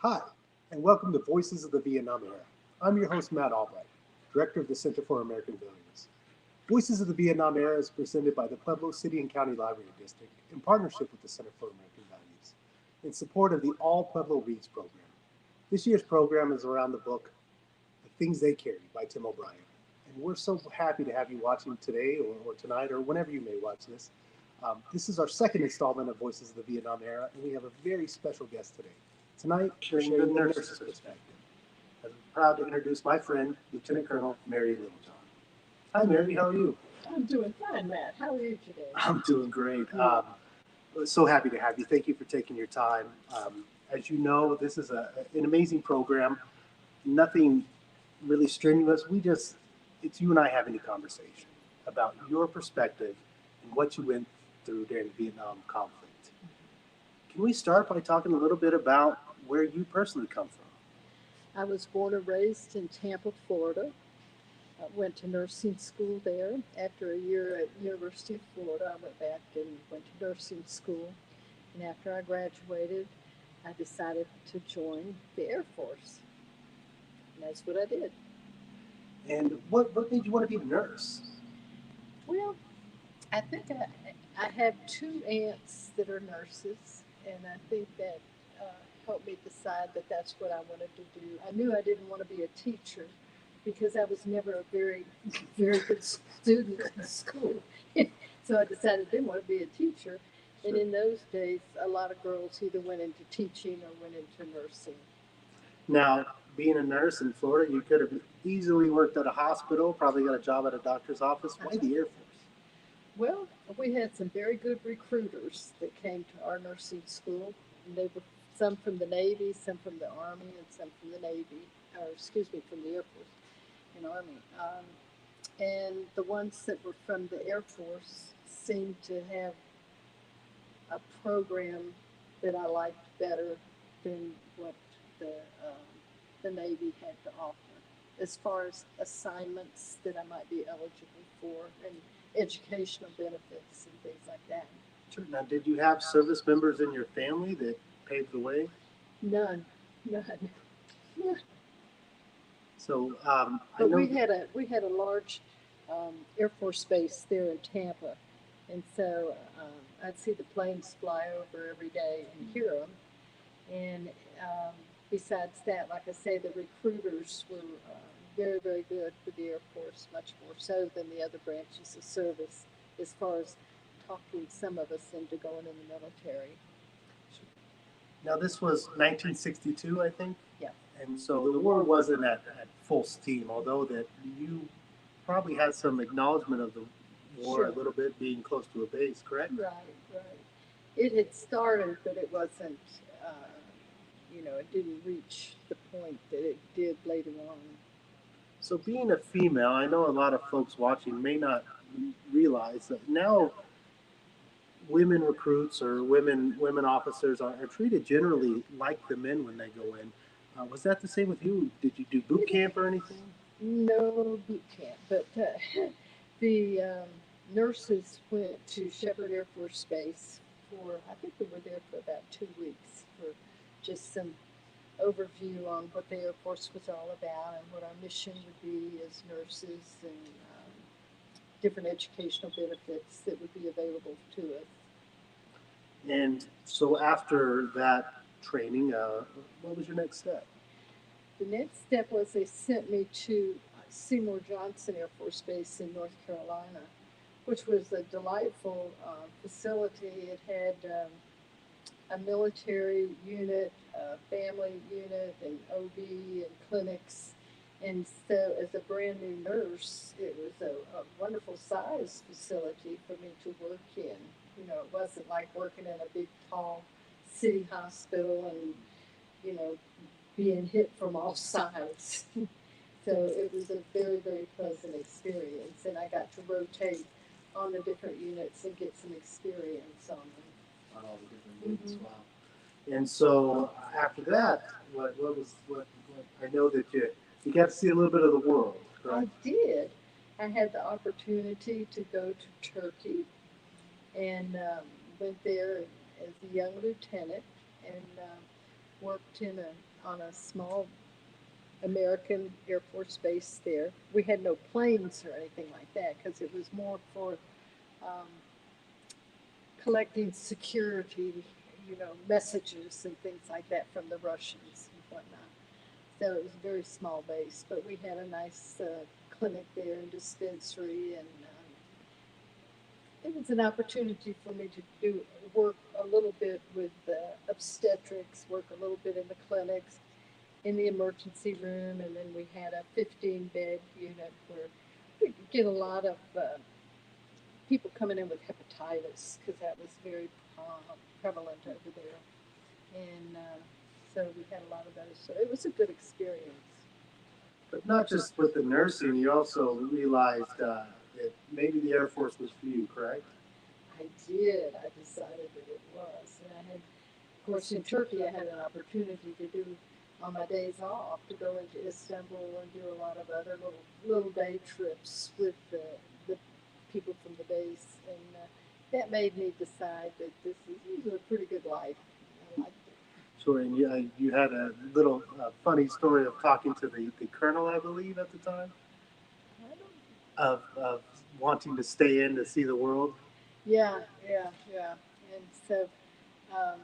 Hi, and welcome to Voices of the Vietnam Era. I'm your host, Matt Albright, Director of the Center for American Values. Voices of the Vietnam Era is presented by the Pueblo City and County Library District in partnership with the Center for American Values in support of the All Pueblo Reads program. This year's program is around the book The Things They Carry by Tim O'Brien. And we're so happy to have you watching today or tonight or whenever you may watch this. This is our second installment of Voices of the Vietnam Era, and we have a very special guest today. Tonight, we're sharing the nurse's perspective. I'm proud to introduce my friend, Lieutenant Colonel Mary Littlejohn. Hi, Mary. How are you? I'm doing fine, Matt. How are you today? I'm doing great. So happy to have you. Thank you for taking your time. As you know, this is an amazing program. Nothing really strenuous. It's you and I having a conversation about your perspective and what you went through during the Vietnam conflict. Can we start by talking a little bit about where you personally come from? I was born and raised in Tampa, Florida. I went to nursing school there. After a year at University of Florida, I went back and went to nursing school. And after I graduated, I decided to join the Air Force. And that's what I did. And what made you want to be a nurse? Well, I think I have two aunts that are nurses, and I think that helped me decide that that's what I wanted to do. I knew I didn't want to be a teacher because I was never a very good student in school. So I decided I didn't want to be a teacher. And in those days, a lot of girls either went into teaching or went into nursing. Now, being a nurse in Florida, you could have easily worked at a hospital, probably got a job at a doctor's office. Why the Air Force? Well, we had some very good recruiters that came to our nursing school. And they were some from the Navy, some from the Army, and some from the Navy, or excuse me, from the Air Force and Army. And the ones that were from the Air Force seemed to have a program that I liked better than what the um, the Navy had to offer, as far as assignments that I might be eligible for and educational benefits and things like that. Sure. Now, did you have service members in your family that paved the way? None, none. So I But know. we had a large Air Force base there in Tampa, and so I'd see the planes fly over every day and hear them. And um, besides that, like I say, the recruiters were very good for the Air Force, much more so than the other branches of service, as far as talking some of us into going in the military. Now, this was 1962, I think. Yeah. And so the war wasn't at full steam, although that you probably had some acknowledgement of the war a Sure. little bit being close to a base, correct? Right, right. It had started, but it wasn't, it didn't reach the point that it did later on. So being a female, I know a lot of folks watching may not realize that now women recruits or women officers are treated generally like the men when they go in. Was that the same with you? Did you do boot camp or anything? No boot camp, but the nurses went to Shepherd Air Force Base for, I think we were there for about 2 weeks for just some overview on what the Air Force was all about and what our mission would be as nurses and different educational benefits that would be available to us. And so after that training, what was your next step? The next step was they sent me to Seymour Johnson Air Force Base in North Carolina, which was a delightful facility. It had a military unit, a family unit, and OB and clinics. And so, as a brand new nurse, it was a wonderful size facility for me to work in. It wasn't like working in a big, tall city hospital and, you know, being hit from all sides. So it was a very pleasant experience, and I got to rotate on the different units and get some experience on them. On all the different units. Wow. And so after that, what I know that you got to see a little bit of the world, I correct? did. I had the opportunity to go to Turkey and went there as a young lieutenant. And worked on a small American Air Force base there. We had no planes or anything like that because it was more for um, collecting security, messages and things like that from the Russians and whatnot. So it was a very small base, but we had a nice clinic there and dispensary, and it was an opportunity for me to work a little bit with obstetrics, work a little bit in the clinics, in the emergency room, and then we had a 15-bed unit where we could get a lot of people coming in with hepatitis because that was very prevalent over there, and so we had a lot of those. So it was a good experience. But not just with the nursing, you also realized that maybe the Air Force was for you, correct? I did. I decided that it was, and I had, of course, in Turkey, I had an opportunity to do on my days off to go into Istanbul and do a lot of other little day trips with the people from the base, and that made me decide that this is a pretty good life. I liked it. Sure, and you had a little funny story of talking to the colonel, I believe, at the time, I don't. of wanting to stay in to see the world. Yeah, yeah, yeah. And so um,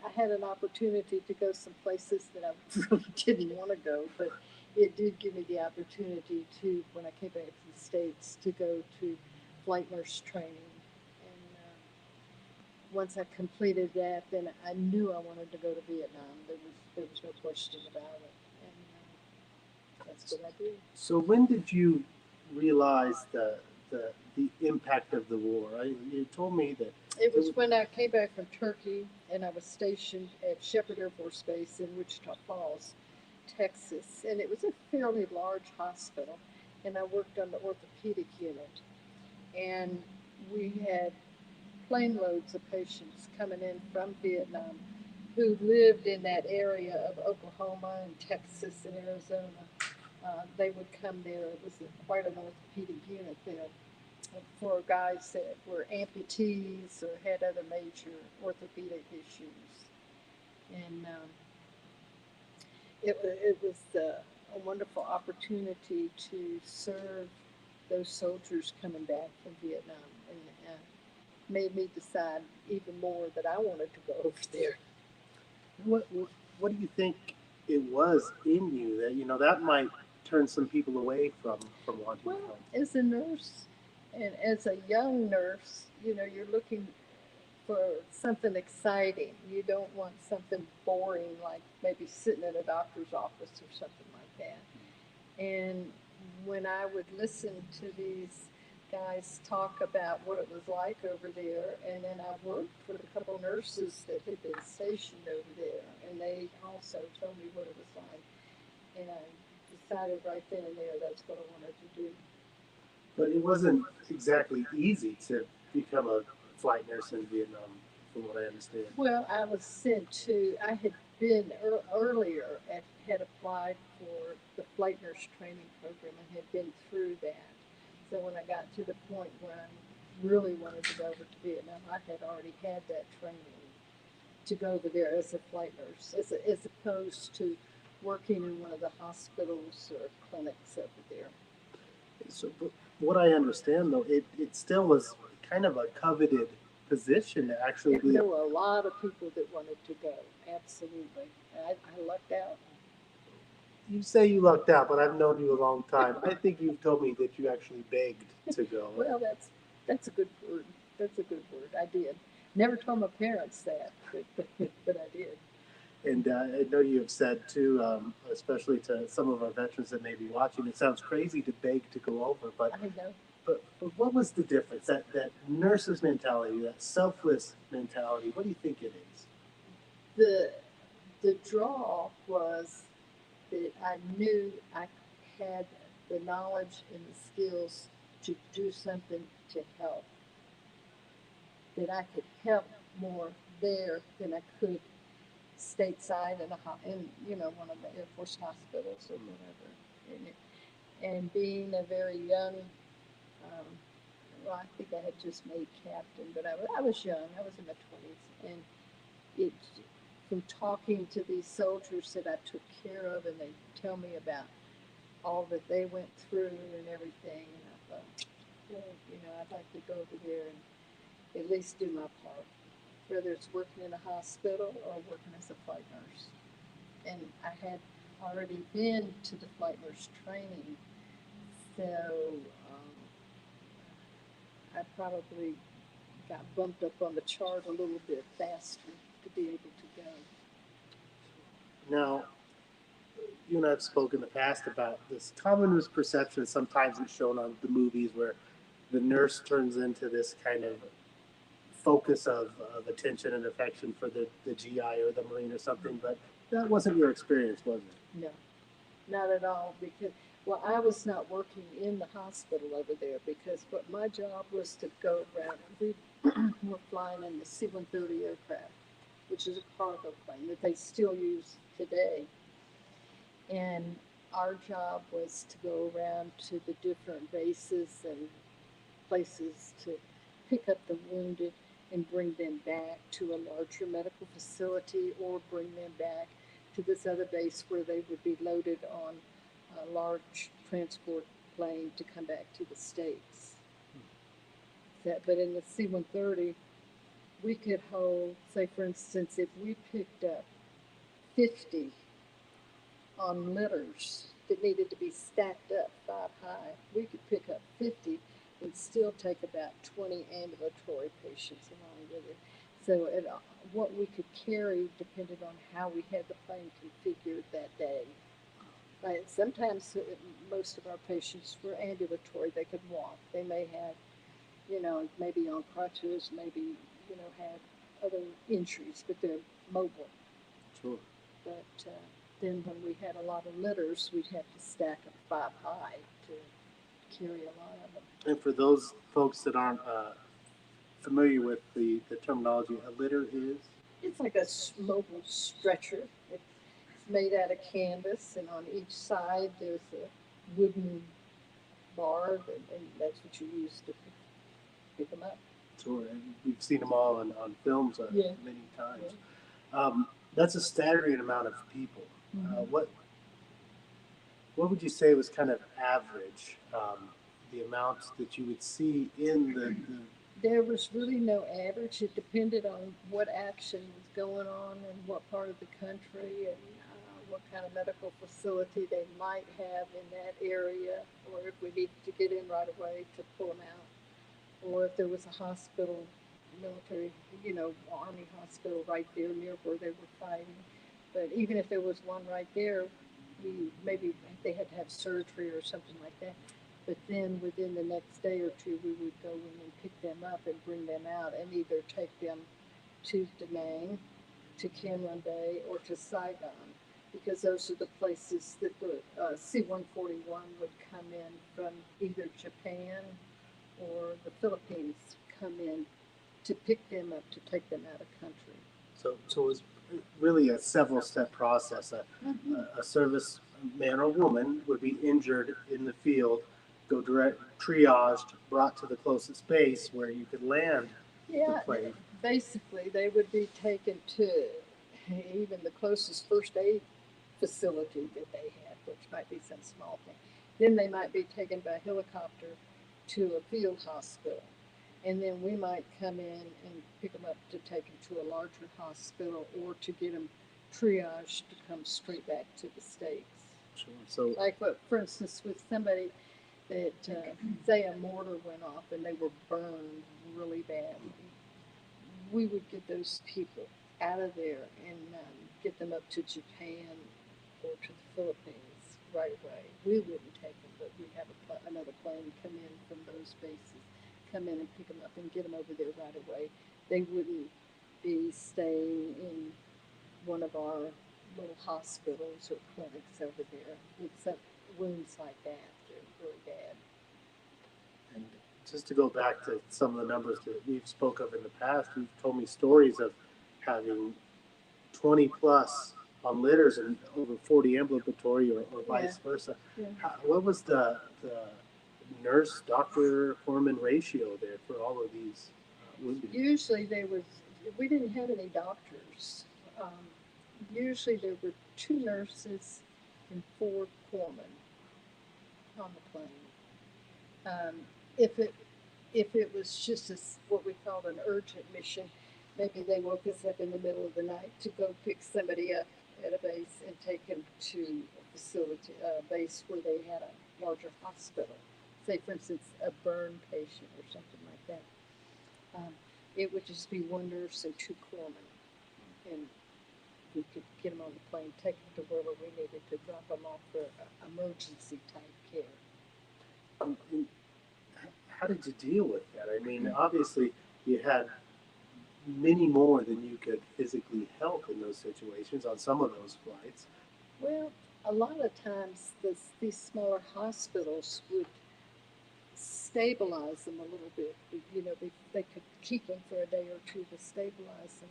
I had an opportunity to go some places that I really didn't want to go, but it did give me the opportunity to, when I came back to the States, to go to flight nurse training. And once I completed that, then I knew I wanted to go to Vietnam. There was no question about it, and that's what I did. So when did you realize the impact of the war? You told me that It was when I came back from Turkey and I was stationed at Shepherd Air Force Base in Wichita Falls, Texas. And it was a fairly large hospital. And I worked on the orthopedic unit. And we had plane loads of patients coming in from Vietnam who lived in that area of Oklahoma and Texas and Arizona. They would come there. It was quite an orthopedic unit there for guys that were amputees or had other major orthopedic issues. And it was a wonderful opportunity to serve those soldiers coming back from Vietnam, and made me decide even more that I wanted to go over there. what do you think it was in you that that might turn some people away from wanting to Well, come? as a nurse and as a young nurse, you're looking for something exciting. You don't want something boring like maybe sitting in a doctor's office or something like that. And when I would listen to these guys talk about what it was like over there, and then I worked with a couple nurses that had been stationed over there, and they also told me what it was like. And I decided right then and there that's what I wanted to do. But it wasn't exactly easy to become a flight nurse in Vietnam, from what I understand. Well, I was sent to, I had been earlier, had applied for the flight nurse training program and had been through that. So when I got to the point where I really wanted to go over to Vietnam, I had already had that training to go over there as a flight nurse, as opposed to working in one of the hospitals or clinics over there. So, but what I understand though, it still was kind of a coveted position to actually be. There were a lot of people that wanted to go, absolutely. I lucked out. You say you lucked out, but I've known you a long time. I think you've told me that you actually begged to go. Well, that's a good word. That's a good word. I did. Never told my parents that, but I did. And I know you have said too, especially to some of our veterans that may be watching, it sounds crazy to beg to go over, but I know. but what was the difference? That nurse's mentality, that selfless mentality. What do you think it is? The draw was that I knew I had the knowledge and the skills to do something to help. That I could help more there than I could stateside in one of the Air Force hospitals or whatever. And being a very young, um, well, I think I had just made captain, but I was young. I was in my 20s, and it from talking to these soldiers that I took care of, and they tell me about all that they went through and everything. And I thought, well, I'd like to go over there and at least do my part, whether it's working in a hospital or working as a flight nurse. And I had already been to the flight nurse training, so I probably got bumped up on the chart a little bit faster to be able to go. Now, you and I have spoken in the past about this common misperception. Sometimes it's shown on the movies where the nurse turns into this kind of focus of attention and affection for the GI or the Marine or something, but that wasn't your experience, was it? No, not at all, because, well, I was not working in the hospital over there, because what my job was to go around. We were flying in the C-130 aircraft, which is a cargo plane that they still use today. And our job was to go around to the different bases and places to pick up the wounded and bring them back to a larger medical facility, or bring them back to this other base where they would be loaded on a large transport plane to come back to the States. But in the C-130, we could hold, say for instance, if we picked up 50 on litters that needed to be stacked up 5 high, we could pick up 50 and still take about 20 ambulatory patients along with it. So what we could carry depended on how we had the plane configured that day. Right? Sometimes most of our patients were ambulatory. They could walk. They may have, maybe on crutches, maybe, had other injuries, but they're mobile. Sure. But then when we had a lot of litters, we'd have to stack them 5 high to carry a lot of them. And for those folks that aren't familiar with the terminology, a litter is? It's like a mobile stretcher. It's made out of canvas, and on each side there's a wooden bar, and that's what you use to pick them up. Sure, and we've seen them all on films many times. Yeah. That's a staggering amount of people. Mm-hmm. What would you say was kind of average, the amounts that you would see in the There was really no average. It depended on what action was going on and what part of the country, and what kind of medical facility they might have in that area, or if we needed to get in right away to pull them out, or if there was a hospital, military, Army hospital right there near where they were fighting. But even if there was one right there, maybe they had to have surgery or something like that. But then within the next day or two, we would go in and pick them up and bring them out, and either take them to Da Nang, to Cam Ranh Bay, or to Saigon, because those are the places that the C-141 would come in from, either Japan or the Philippines, come in to pick them up, to take them out of country. So it was really a several-step process. A serviceman or woman would be injured in the field, go direct, triaged, brought to the closest base where you could land the plane. Basically, they would be taken to even the closest first aid facility that they had, which might be some small thing. Then they might be taken by helicopter to a field hospital. And then we might come in and pick them up to take them to a larger hospital, or to get them triaged to come straight back to the States. Sure. So, like, for instance, with somebody that, say a mortar went off and they were burned really badly, we would get those people out of there and get them up to Japan or to the Philippines right away. We wouldn't take them, but we have another plane come in from those bases, come in and pick them up and get them over there right away. They wouldn't be staying in one of our little hospitals or clinics over there with some wounds like that. They're really bad. And just to go back to some of the numbers that we've spoke of in the past, you've told me stories of having 20 plus on litters and over 40 ambulatory, or vice versa. Yeah. What was the nurse doctor foreman ratio there for all of these wounded? Usually we didn't have any doctors. usually there were 2 nurses and 4 corpsmen on the plane. If it was just what we called an urgent mission, maybe they woke us up in the middle of the night to go pick somebody up at a base and take them to a facility, a base where they had a larger hospital. Say, for instance, a burn patient or something like that. It would just be 1 nurse and 2 corpsmen, and we could get them on the plane, take them to wherever we needed to drop them off for emergency type care. And how did you deal with that? I mean, obviously, you had many more than you could physically help in those situations on some of those flights. Well, a lot of times these smaller hospitals would stabilize them a little bit. You know, they could keep them for a day or 2 to stabilize them.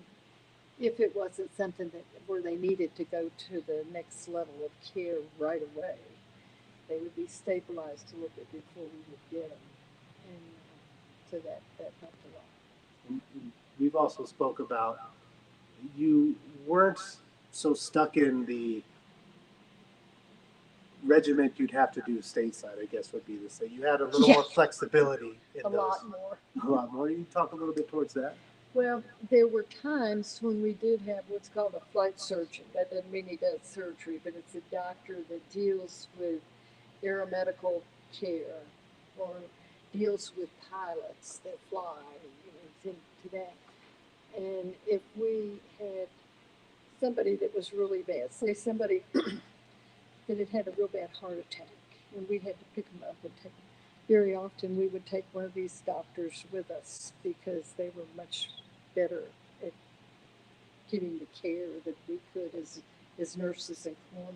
If it wasn't something where they needed to go to the next level of care right away, they would be stabilized a little bit before we would get them. And so that helped a lot. And we've also spoke about you weren't so stuck in the regiment you'd have to do stateside, I guess would be to say. You had a little more flexibility in those. Lot more. A lot more. You talk a little bit towards that? Well, there were times when we did have what's called a flight surgeon. That doesn't mean he does surgery, but it's a doctor that deals with aeromedical care or deals with pilots that fly, you know, into that. And if we had somebody that was really bad, say somebody that had had a real bad heart attack, and we had to pick them up and take them. Very often we would take one of these doctors with us because they were much better at giving the care that we could as nurses and corpsmen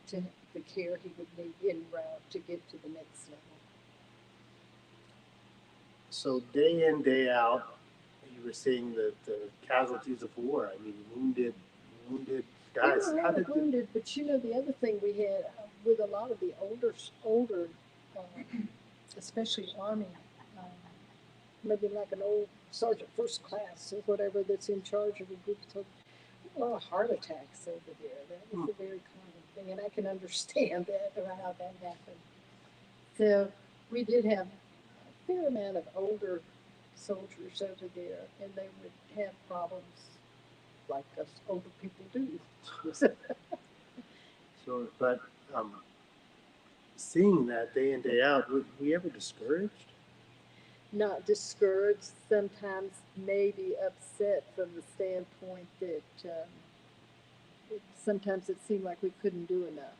to the care he would need en route to get to the next level. So day in, day out, you were seeing the casualties of war. I mean, wounded guys. They were a lot of wounded, but you know, the other thing we had with a lot of the older, especially Army, maybe like an old sergeant first class or whatever that's in charge of a group, so a lot of heart attacks over there. That was a very common thing, and I can understand that or how that happened. So we did have a fair amount of older soldiers over there, and they would have problems like us older people do. Sure, but seeing that day in, day out, were we ever discouraged? Not discouraged, sometimes maybe upset from the standpoint that sometimes it seemed like we couldn't do enough.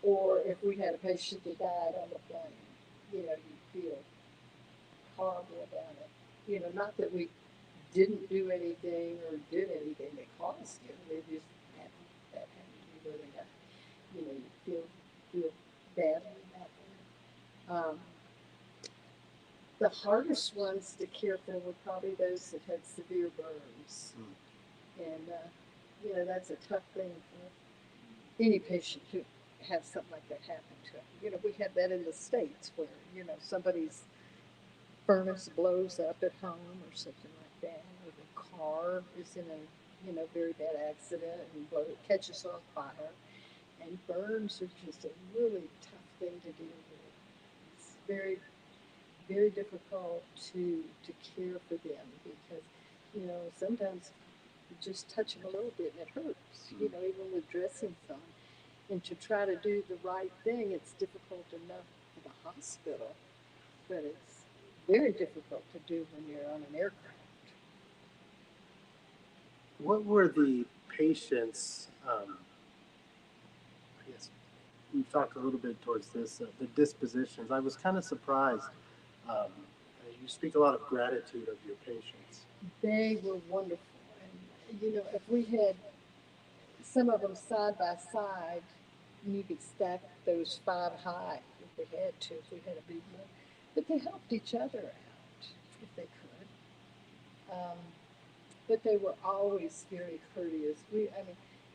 Or if we had a patient that died on the plane, you know, you feel horrible about it. You know, not that we didn't do anything or did anything that caused it. It just happened. That happened to be where they died. You know, you feel badly about that. The hardest ones to care for were probably those that had severe burns. And, you know, that's a tough thing for any patient to have something like that happen to them. You know, we had that in the States where, you know, somebody's furnace blows up at home or something like that, or the car is in a, you know, very bad accident and catches on fire. And burns are just a really tough thing to deal with. It's very, very difficult to care for them because, you know, sometimes you just touch them a little bit and it hurts, you know, even with dressings on. And to try to do the right thing, it's difficult enough for the hospital, but it's very difficult to do when you're on an aircraft. What were the patients, I guess we've talked a little bit towards this, the dispositions. I was kind of surprised. You speak a lot of gratitude of your patients. They were wonderful. And, you know, if we had some of them side by side, you could stack those 5 high if we had to, if we had a big one. But they helped each other out if they could. But they were always very courteous.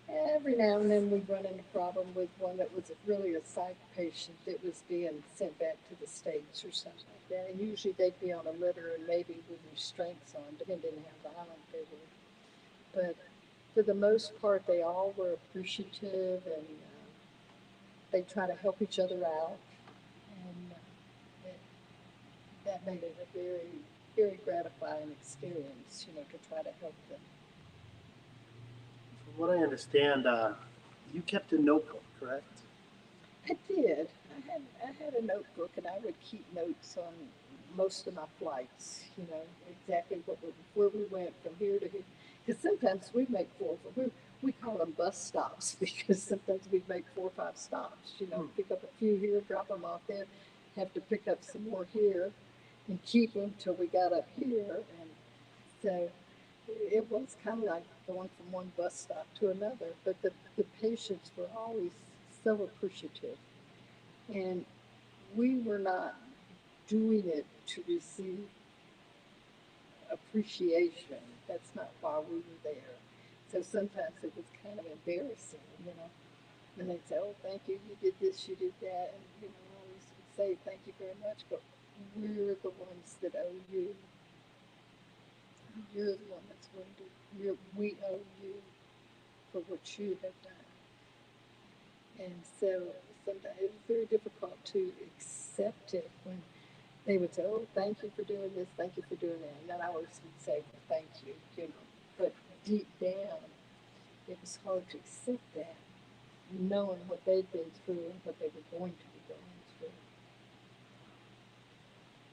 Every now and then we'd run into a problem with one that was really a psych patient that was being sent back to the States or something like that. And usually they'd be on a litter and maybe with restraints on, depending on how violent they were. But for the most part, they all were appreciative, and they try to help each other out, and that made it a very, very gratifying experience, to try to help them. From what I understand, you kept a notebook, correct? I did. I had a notebook, and I would keep notes on most of my flights. Exactly where we went from here to here. Because sometimes we make we call them bus stops because sometimes we make 4 or 5 stops. Pick up a few here, drop them off there, have to pick up some more here, and keep them till we got up here. And so it was kind of like going from one bus stop to another. But the patients were always so appreciative. And we were not doing it to receive appreciation. That's not why we were there. So sometimes it was kind of embarrassing, when they'd say, oh, thank you, you did this, you did that. And, I always would say, thank you very much, but we're the ones that owe you. You're the one that's going to, we owe you for what you have done. And so sometimes it was very difficult to accept it when they would say, oh, thank you for doing this, thank you for doing that. And then I always would say, well, thank you, But deep down, it was hard to accept that, knowing what they'd been through and what they were going to be going through.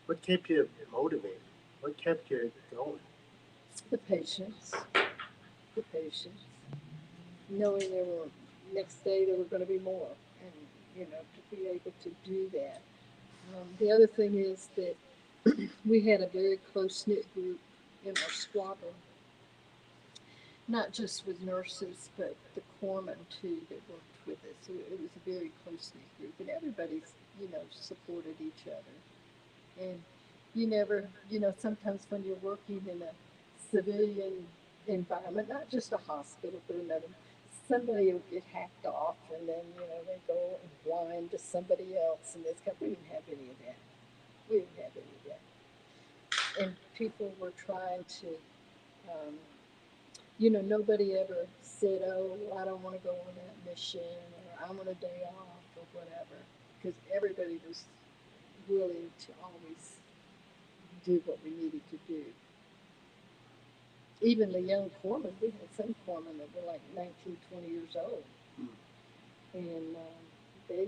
What kept you motivated? What kept you going? The patience. Knowing next day there were going to be more, and, to be able to do that. The other thing is that we had a very close-knit group in our squadron, not just with nurses, but the corpsmen too that worked with us. So it was a very close-knit group, and everybody, supported each other. And you never, sometimes when you're working in a civilian environment, not just a hospital, but another, somebody will get hacked off, and then, they go and whine to somebody else, and we didn't have any of that. And people were trying to, nobody ever said, oh, well, I don't want to go on that mission, or I want a day off, or whatever, because everybody was willing to always do what we needed to do. Even the young corpsmen, we had some corpsmen that were like 19, 20 years old. And they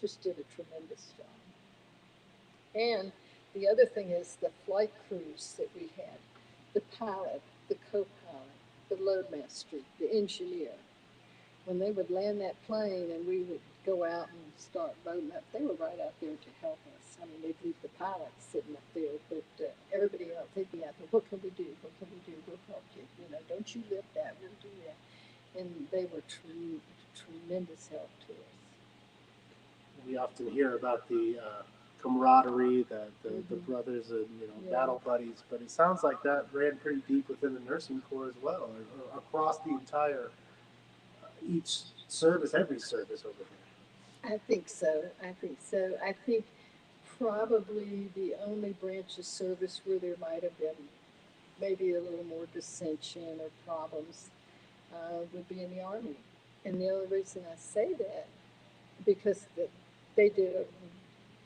just did a tremendous job. And the other thing is the flight crews that we had, the pilot, the co-pilot, the loadmaster, the engineer. When they would land that plane and we would go out and start loading up, they were right out there to help us. I mean, they'd leave the pilot sitting up there, but everybody else, they'd be out there, what can we do? We'll help you. Don't you lift that, we'll do that. And they were tremendous help to us. We often hear about the camaraderie, the brothers and battle buddies, but it sounds like that ran pretty deep within the nursing corps as well, or across the entire each service, every service over here. I think so. I think probably the only branch of service where there might have been maybe a little more dissension or problems would be in the Army. And the only reason I say that, because they did a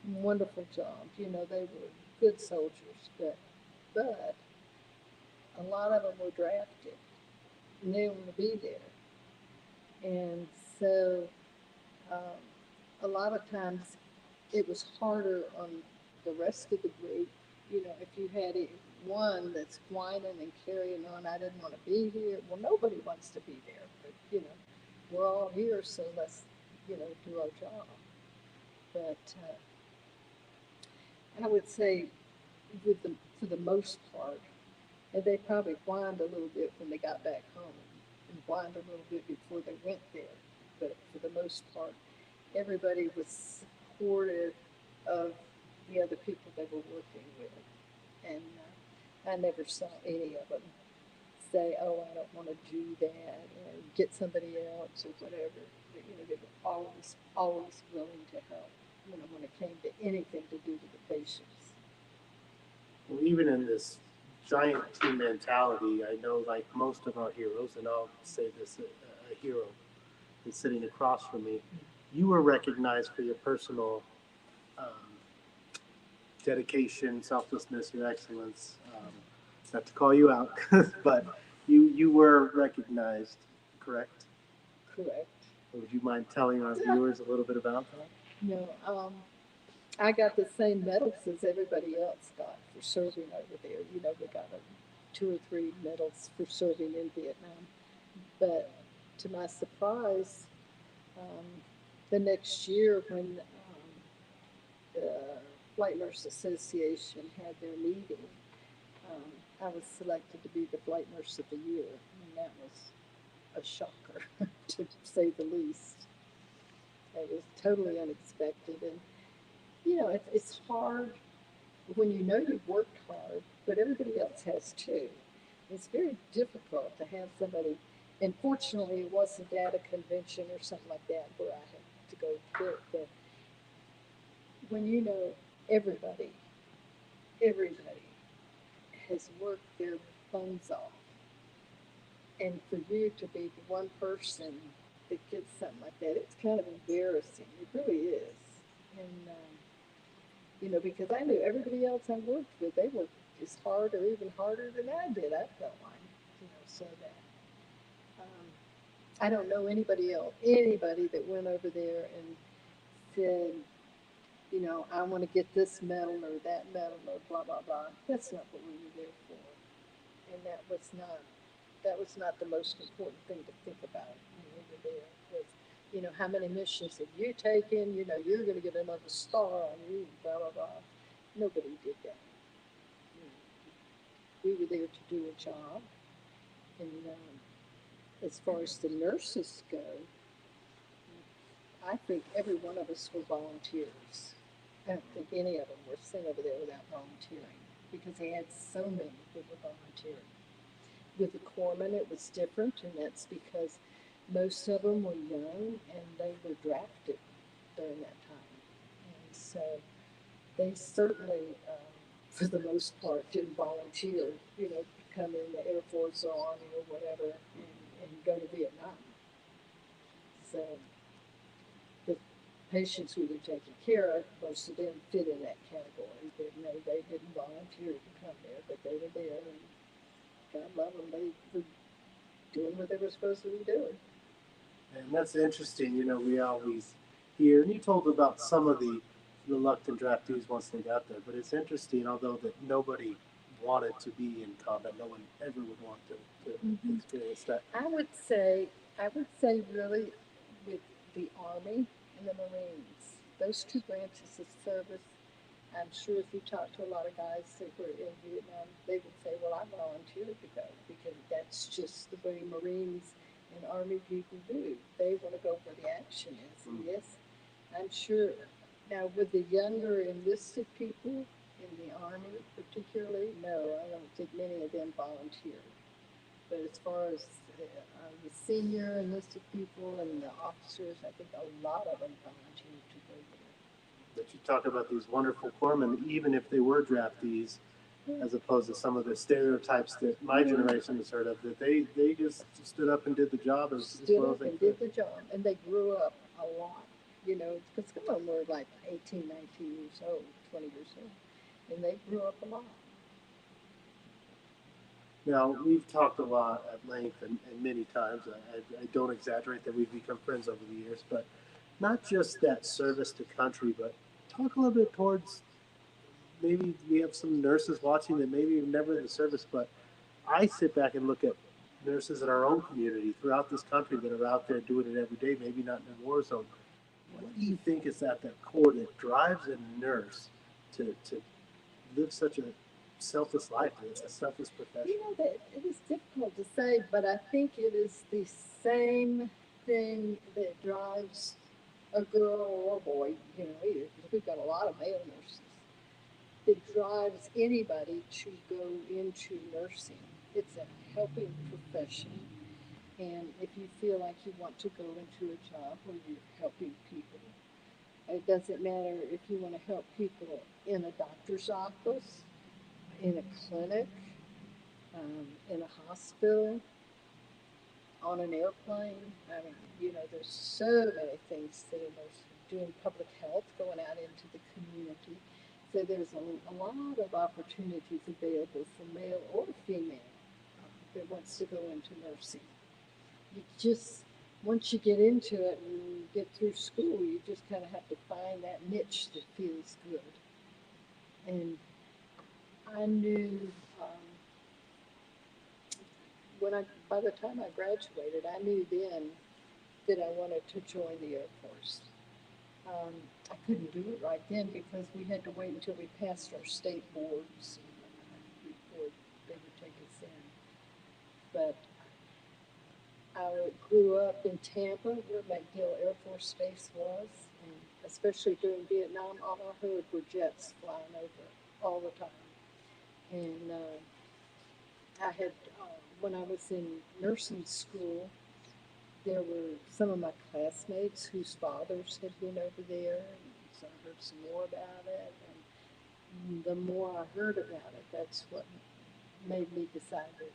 wonderful job. They were good soldiers, but a lot of them were drafted, and they didn't want to be there. And so a lot of times it was harder on the rest of the group. If you had one that's whining and carrying on, I didn't want to be here. Well, nobody wants to be there, but we're all here, so let's do our job. But I would say for the most part, and they probably whined a little bit when they got back home and whined a little bit before they went there. But for the most part, everybody was supportive of the other people they were working with. And I never saw any of them say, oh, I don't want to do that, or get somebody else, or whatever. They were always willing to help when it came to anything to do with the patients. Well, even in this giant team mentality. I know, like most of our heroes, and I'll say this: a hero is sitting across from me. You were recognized for your personal um, dedication, selflessness, your excellence. Not to call you out, but you were recognized, correct? Correct. Would you mind telling our viewers a little bit about that? No, I got the same medals as everybody else got for serving over there. You know, we got 2 or 3 medals for serving in Vietnam. But to my surprise, um, the next year when the Flight Nurse Association had their meeting, I was selected to be the Flight Nurse of the Year, and that was a shocker, to say the least. It was totally unexpected, and you know, it's hard when you know you've worked hard, but everybody else has too. It's very difficult to have somebody, and fortunately, it wasn't at a convention or something like that where I had to go to it, but when you know everybody has worked their buns off, and for you to be the one person that gets something like that, it's kind of embarrassing. It really is. And, you know, because I knew everybody else I worked with, they worked as hard or even harder than I did, I felt like, you know, so that I don't know anybody that went over there and said, you know, I want to get this medal or that medal or blah, blah, blah. That's not what we were there for. And that was not the most important thing to think about when we were there. Was, you know, how many missions have you taken? You know, you're going to get another star on you, blah, blah, blah. Nobody did that. You know, we were there to do a job. And as far as the nurses go, I think every one of us were volunteers. I don't think any of them were sent over there without volunteering because they had so many that were volunteering. With the corpsmen, it was different, and that's because most of them were young and they were drafted during that time. And so they certainly, for the most part, didn't volunteer, you know, come in the Air Force or Army or whatever and go to Vietnam. So the patients we were taking care of, most of them fit in that category. But no, they didn't volunteer to come there, but they were there, and God love them, they were doing what they were supposed to be doing. And that's interesting. You know, we always hear, and you told about some of the reluctant draftees once they got there, but it's interesting, although that nobody wanted to be in combat, no one ever would want to experience that. I would say really with the Army and the Marines, those two branches of service, I'm sure if you talk to a lot of guys that were in Vietnam, they would say, well, I volunteered to go because that's just the way Marines and Army people do. They want to go where the action is. And yes, I'm sure. Now, with the younger enlisted people in the Army particularly, no, I don't think many of them volunteered. But as far as the senior enlisted people and the officers, I think a lot of them volunteered to go there. That you talk about these wonderful corpsmen, even if they were draftees, as opposed to some of the stereotypes that my generation has heard of, that they just stood up and did the job as well as they could. Did the job, and they grew up a lot, you know, because some of them were like 18, 19 years old, 20 years old, and they grew up a lot. Now, we've talked a lot at length and many times. I don't exaggerate that we've become friends over the years, but not just that service to country, but talk a little bit towards maybe we have some nurses watching that maybe are never in the service, but I sit back and look at nurses in our own community throughout this country that are out there doing it every day, maybe not in a war zone. What do you think is at that core that drives a nurse to live such a selfless life, a selfless profession? You know, that it is difficult to say, but I think it is the same thing that drives a girl or a boy, you know, either, because we've got a lot of male nurses, that drives anybody to go into nursing. It's a helping profession. And if you feel like you want to go into a job where you're helping people, it doesn't matter if you want to help people in a doctor's office, in a clinic, in a hospital, on an airplane. I mean, there's so many things that are doing public health, going out into the community. So there's a lot of opportunities available for male or female that wants to go into nursing. You just, once you get into it and get through school, you just kind of have to find that niche that feels good. And I knew by the time I graduated, I knew then that I wanted to join the Air Force. I couldn't do it right then because we had to wait until we passed our state boards before they would take us in. But I grew up in Tampa, where MacDill Air Force Base was, and especially during Vietnam, all I heard were jets flying over all the time. And I had, when I was in nursing school, there were some of my classmates whose fathers had been over there, and so I heard some more about it. And the more I heard about it, that's what made me decide that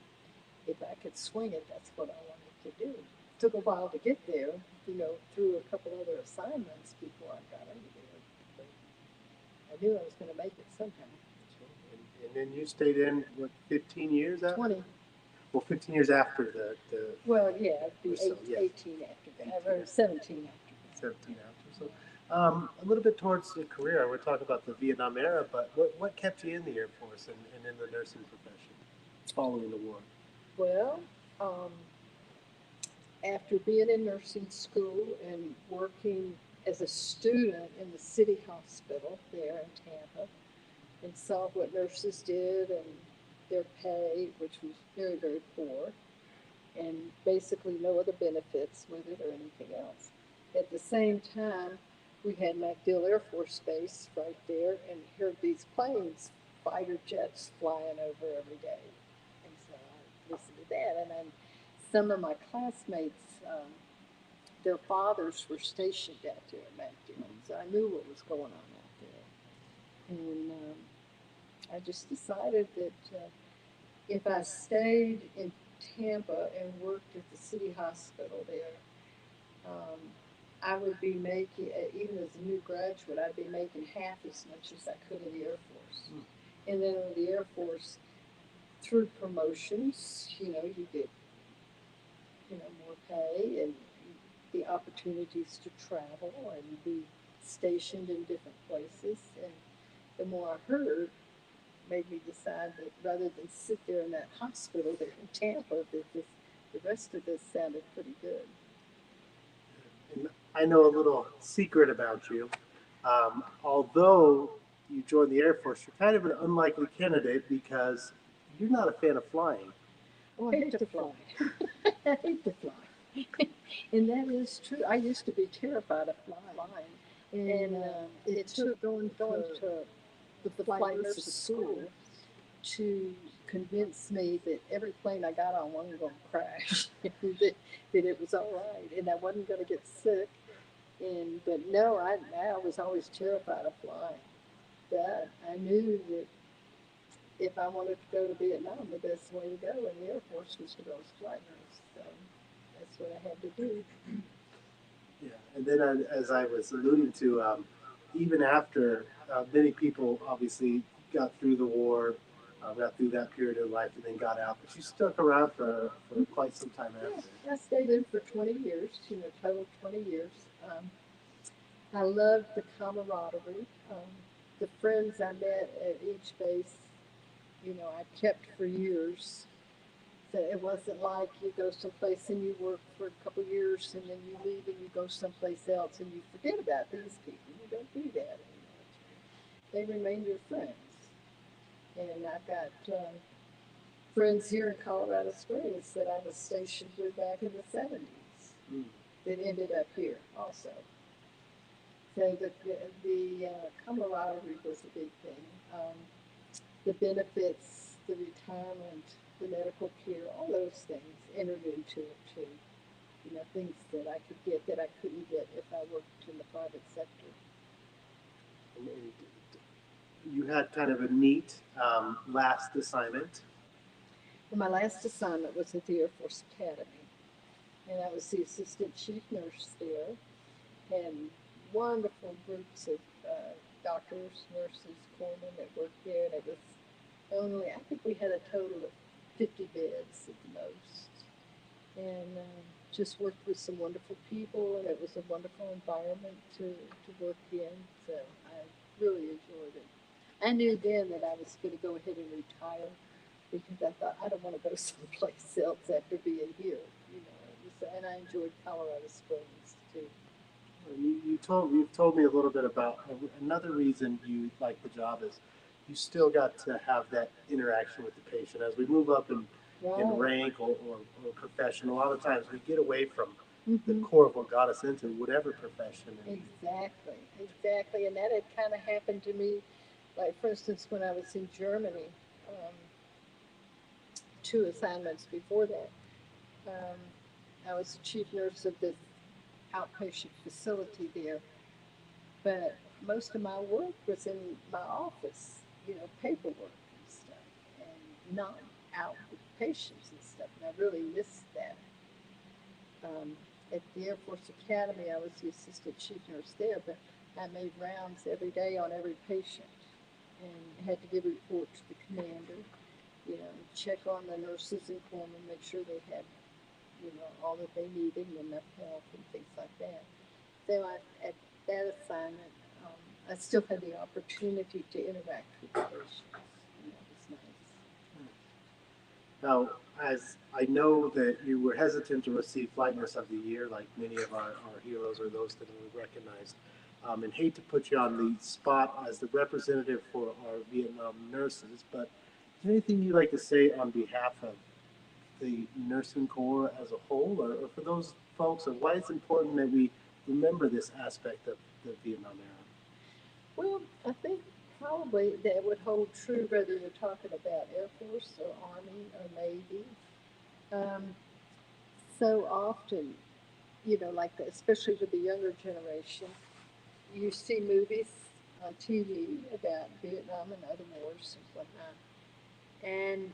if I could swing it, that's what I wanted to do. It took a while to get there, through a couple other assignments before I got over there. But I knew I was going to make it somehow. And then you stayed in, what, 15 years after? 20. Well, 15 years after the Well, yeah, it'd be so, 18 after that, or 17 after that. 17 after. So a little bit towards the career, we're talking about the Vietnam era, but what kept you in the Air Force and in the nursing profession following the war? Well, after being in nursing school and working as a student in the city hospital there in Tampa, and saw what nurses did and their pay, which was very, very poor, and basically no other benefits with it or anything else. At the same time, we had MacDill Air Force Base right there, and heard these planes, fighter jets, flying over every day. And so I listened to that, and then some of my classmates, their fathers were stationed out there at MacDill, so I knew what was going on out there. And I just decided that if I stayed in Tampa and worked at the city hospital there, I would be making, even as a new graduate, I'd be making half as much as I could in the Air Force. And then in the Air Force, through promotions, you get, more pay and the opportunities to travel and be stationed in different places. And the more I heard, made me decide that rather than sit there in that hospital there in Tampa, that the rest of this sounded pretty good. And I know a little secret about you. Although you joined the Air Force, you're kind of an unlikely candidate because you're not a fan of flying. Oh, I hate to fly. I hate to fly. And that is true. I used to be terrified of flying. And it took going to the flight nurses school to convince me that every plane I got on wasn't going to crash, that it was all right, and I wasn't going to get sick. But no, I was always terrified of flying. But I knew that if I wanted to go to Vietnam, the best way to go in the Air Force was to go as a flight nurse. So that's what I had to do. Yeah, and then as I was alluding to, even after many people obviously got through the war, got through that period of life, and then got out, but you stuck around for quite some time after. Yeah, I stayed in for 20 years, total 20 years. I loved the camaraderie. The friends I met at each base, I kept for years. So it wasn't like you go someplace and you work for a couple of years and then you leave and you go someplace else and you forget about these people. You don't do that anymore. They remain your friends. And I've got friends here in Colorado Springs that I was stationed with back in the 70s that ended up here also. So the camaraderie was a big thing. The benefits, the retirement, the medical care, all those things entered into it too. Things that I could get that I couldn't get if I worked in the private sector. And you had kind of a neat last assignment. And my last assignment was at the Air Force Academy, and I was the assistant chief nurse there, and wonderful groups of doctors, nurses, corpsmen that worked there, and it was only, I think we had a total of 50 beds at the most, and just worked with some wonderful people, and it was a wonderful environment to work in, so I really enjoyed it. I knew then that I was going to go ahead and retire because I thought I don't want to go someplace else after being here, you know. And I enjoyed Colorado Springs too. You've told me a little bit about another reason you like the job is you still got to have that interaction with the patient. As we move up in Right. rank or profession, a lot of times we get away from the Mm-hmm. core of what got us into whatever profession. Exactly, exactly. And that had kind of happened to me, like, for instance, when I was in Germany, um, 2 assignments before that. Um, I was the chief nurse of this outpatient facility there, but most of my work was in my office, you know, paperwork and stuff, and not out with patients and stuff. And I really missed that. At the Air Force Academy, I was the assistant chief nurse there, but I made rounds every day on every patient and had to give a report to the commander, you know, check on the nurses and corpsmen, make sure they had, you know, all that they needed and enough help and things like that. So at that assignment, I still had the opportunity to interact with the patients, and that was nice. Now, as I know that you were hesitant to receive Flight Nurse of the Year, like many of our heroes or those that we recognized, and hate to put you on the spot as the representative for our Vietnam nurses, but is there anything you'd like to say on behalf of the nursing corps as a whole, or for those folks, and why it's important that we remember this aspect of the Vietnam era? Well, I think probably that would hold true whether you're talking about Air Force or Army or Navy. Um, so often, you know, like the, especially with the younger generation, you see movies on TV about Vietnam and other wars and whatnot, and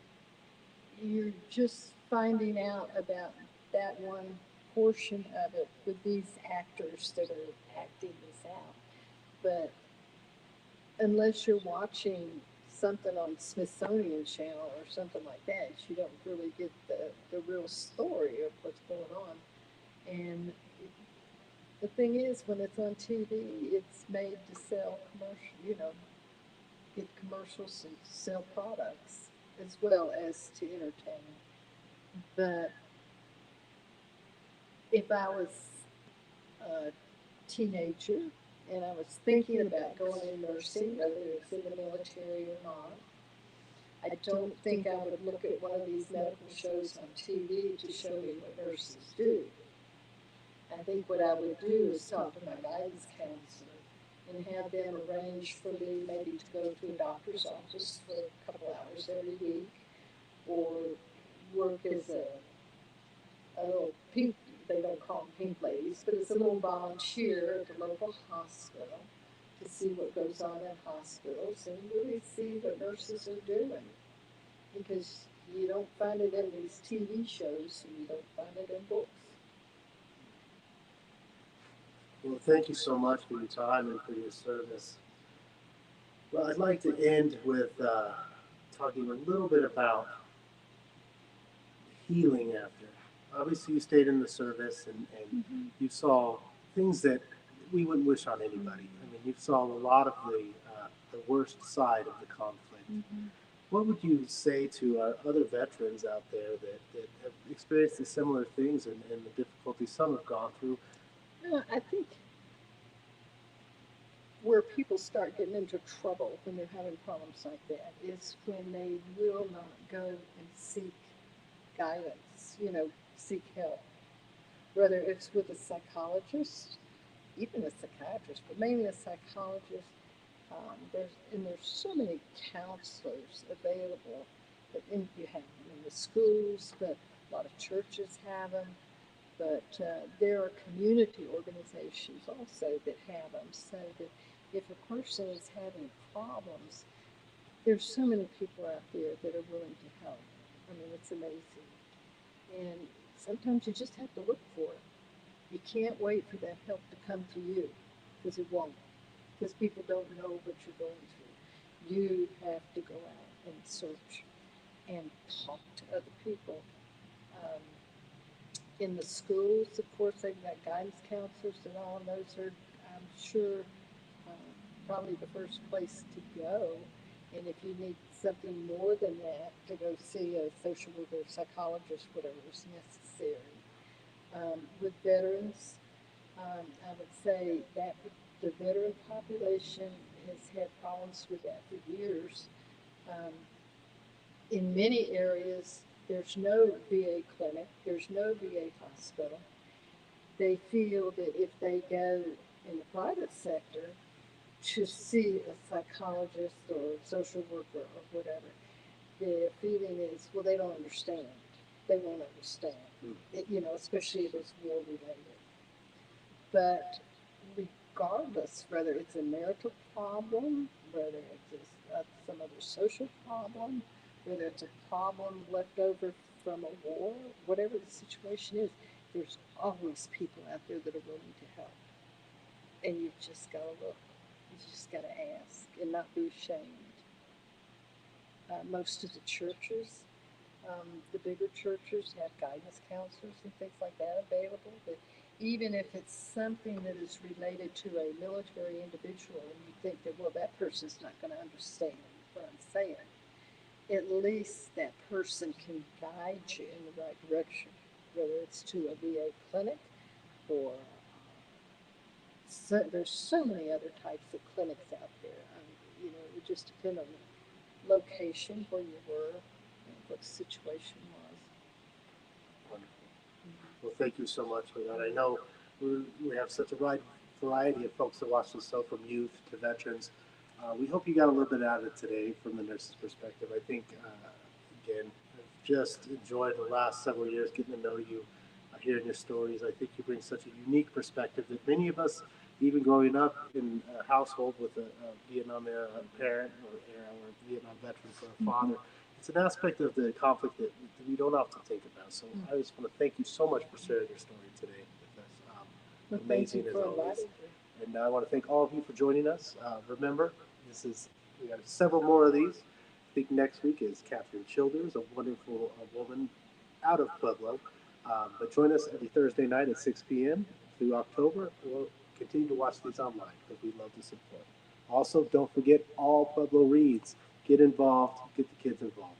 you're just finding out about that one portion of it with these actors that are acting this out. But unless you're watching something on Smithsonian Channel or something like that, you don't really get the real story of what's going on. And the thing is, when it's on TV, it's made to sell commercial, you know, get commercials and sell products as well as to entertain. But if I was a teenager and I was thinking about going in nursing, whether it's in the military or not, I don't think I would look at one of these medical shows on TV to show me what nurses do. I think what I would do is talk to my guidance counselor and have them arrange for me maybe to go to a doctor's office for a couple hours every week or work as a little pink, they don't call them pink ladies, but it's a little volunteer at the local hospital to see what goes on in hospitals and really see what nurses are doing. Because you don't find it in these TV shows and you don't find it in books. Well, thank you so much for your time and for your service. Well, I'd like to end with talking a little bit about healing after. Obviously, you stayed in the service and Mm-hmm. you saw things that we wouldn't wish on anybody. I mean, you saw a lot of the worst side of the conflict. Mm-hmm. What would you say to our other veterans out there that have experienced the similar things and the difficulties some have gone through? I think where people start getting into trouble when they're having problems like that is when they will not go and seek guidance, you know, seek help. Whether it's with a psychologist, even a psychiatrist, but mainly a psychologist. There's so many counselors available. But you have them in the schools, but a lot of churches have them. But there are community organizations also that have them, so that if a person is having problems, there's so many people out there that are willing to help. I mean, it's amazing. And sometimes you just have to look for it. You can't wait for that help to come to you, because it won't. Because people don't know what you're going through. You have to go out and search and talk to other people. Um, in the schools, of course, they've got guidance counselors and all, and those are, I'm sure, probably the first place to go. And if you need something more than that, to go see a social worker, psychologist, whatever is necessary. With veterans, I would say that the veteran population has had problems with that for years. Um, in many areas, there's no VA clinic, there's no VA hospital. They feel that if they go in the private sector to see a psychologist or a social worker or whatever, their feeling is, well, they don't understand. They won't understand, it, especially if it's war related. But regardless, whether it's a marital problem, whether it's some other social problem, whether it's a problem left over from a war, whatever the situation is, there's always people out there that are willing to help. And you just got to look. You just got to ask and not be ashamed. Most of the churches, the bigger churches, have guidance counselors and things like that available. But even if it's something that is related to a military individual, and you think that, well, that person's not going to understand what I'm saying, at least that person can guide you in the right direction, whether it's to a VA clinic or there's so many other types of clinics out there. It just depends on the location where you were and what the situation was. Wonderful. Well, thank you so much for that. I know we have such a wide variety of folks that watch this show, from youth to veterans. We hope you got a little bit out of it today from the nurse's perspective. I think, again, I've just enjoyed the last several years getting to know you, hearing your stories. I think you bring such a unique perspective that many of us, even growing up in a household with a Vietnam era parent or Vietnam veteran for a father, it's an aspect of the conflict that we don't often think about. So I just want to thank you so much for sharing your story today with us. Amazing as always. And I want to thank all of you for joining us. Remember, we got several more of these. I think next week is Catherine Childers, a wonderful woman out of Pueblo. But join us every Thursday night at 6 p.m. through October. We'll continue to watch these online because we love to support. Also, don't forget all Pueblo reads. Get involved. Get the kids involved.